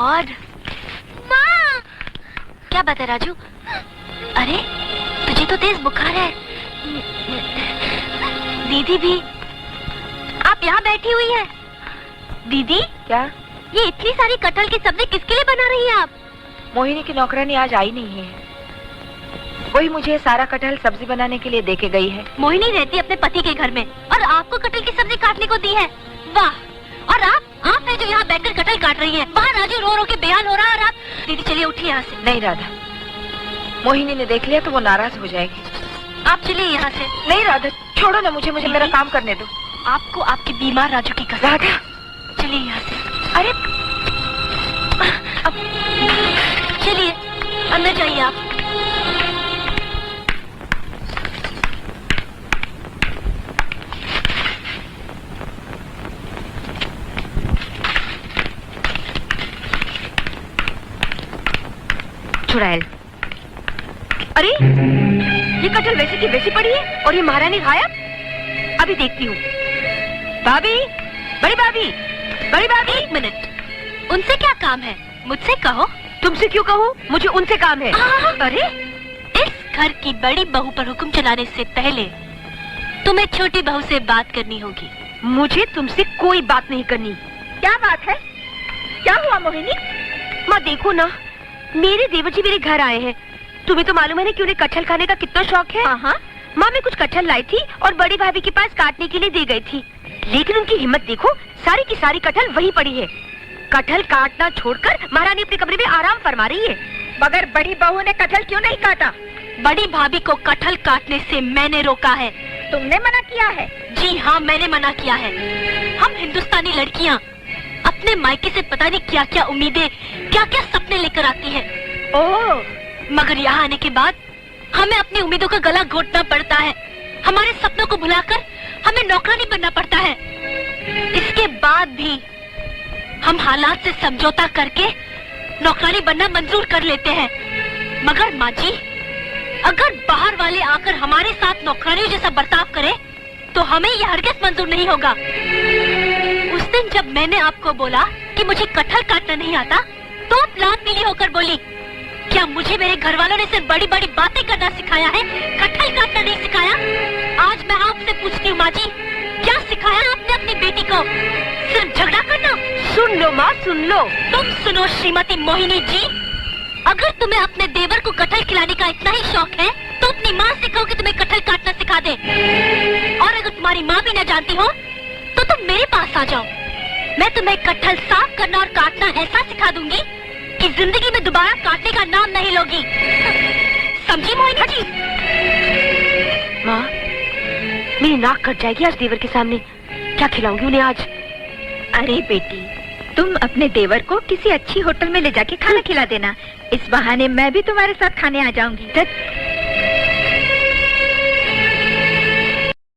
God. माँ! क्या बात है राजू? अरे तुझे तो तेज बुखार है। दीदी भी। आप यहाँ बैठी हुई है। दीदी क्या? ये इतनी सारी कटहल की सब्जी किसके लिए बना रही है आप? मोहिनी की नौकरानी आज आई नहीं है, वही मुझे सारा कटहल सब्जी बनाने के लिए देके गई है। मोहिनी रहती अपने पति के घर में और आपको कटहल की सब्जी काटने को दी है। वाह! और आप है जो यहाँ बैठकर कटहल काट रही है। बाहर राजू रो रो के बेहाल हो रहा है और आप। दीदी चलिए उठिए यहाँ से। नहीं राधा, मोहिनी ने देख लिया तो वो नाराज हो जाएगी। आप चलिए यहाँ से। नहीं राधा, छोड़ो ना मुझे मेरा काम करने दो। आपको आपके बीमार राजू की कसम। राधा चलिए यहाँ से। अरे अब चलिए अंदर जाइए आप। चुड़ैल, अरे ये कटहल वैसे की वैसी पड़ी है और ये महारानी गायब। अभी देखती हूँ। भाभी, बड़ी भाभी, बड़ी भाभी। एक मिनट, उनसे क्या काम है? मुझसे कहो। तुमसे क्यों कहूँ? मुझे उनसे काम है। अरे इस घर की बड़ी बहू पर हुक्म चलाने से पहले तुम्हें छोटी बहू से बात करनी होगी। मुझे तुमसे कोई बात नहीं करनी। क्या बात है? क्या हुआ मोहिनी? माँ देखो ना, मेरे देवर जी मेरे घर आए हैं। तुम्हें तो मालूम है ना कि उन्हें कटहल खाने का कितना शौक है। हाँ। माँ मैं कुछ कटहल लाई थी और बड़ी भाभी के पास काटने के लिए दे गई थी, लेकिन उनकी हिम्मत देखो, सारी की सारी कटहल वहीं पड़ी है। कटहल काटना छोड़कर महारानी अपने कमरे में आराम फरमा रही है। मगर बड़ी बहू ने कटहल क्यों नहीं काटा? बड़ी भाभी को कटहल काटने से मैंने रोका है। तुमने मना किया है? जी हाँ, मैंने मना किया है। हम हिंदुस्तानी लड़कियाँ अपने मायके से पता नहीं क्या क्या उम्मीदें, क्या क्या सपने लेकर आती है। ओह, मगर यहाँ आने के बाद हमें अपनी उम्मीदों का गला घोटना पड़ता है। हमारे सपनों को भुलाकर हमें नौकरानी बनना पड़ता है। इसके बाद भी हम हालात से समझौता करके नौकरानी बनना मंजूर कर लेते हैं। मगर माँ जी, अगर बाहर वाले आकर हमारे साथ नौकरानियों जैसा बर्ताव करे तो हमें यह हरगिज़ मंजूर नहीं होगा। उस दिन जब मैंने आपको बोला कि मुझे कटहल काटना नहीं आता, तो आप लात पीली होकर बोली, क्या मुझे मेरे घर वालों ने सिर्फ बड़ी बड़ी बातें करना सिखाया है, कटहल काटना नहीं सिखाया? आज मैं आपसे पूछती हूँ माँ जी, क्या सिखाया आपने अपनी बेटी को? सिर्फ झगड़ा करना? सुन लो माँ, सुन लो। तुम सुनो श्रीमती मोहिनी जी, अगर तुम्हें अपने देवर को कटहल खिलाने का इतना ही शौक है तो अपनी माँ से कहो कि तुम्हें कटहल काटना सिखा दे। और अगर तुम्हारी माँ भी न जानती हो तो तुम मेरे पास आ जाओ। मैं तुम्हें कटहल साफ करना और काटना ऐसा सिखा दूंगी कि जिंदगी में दोबारा काटने का नाम नहीं लोगी। समझी मोहिनी जी? माँ, मेरी नाक कट जाएगी आज देवर के सामने। क्या खिलाऊंगी उन्हें आज? अरे बेटी, तुम अपने देवर को किसी अच्छी होटल में ले जाके खाना खिला देना। इस बहाने मैं भी तुम्हारे साथ खाने आ जाऊंगी।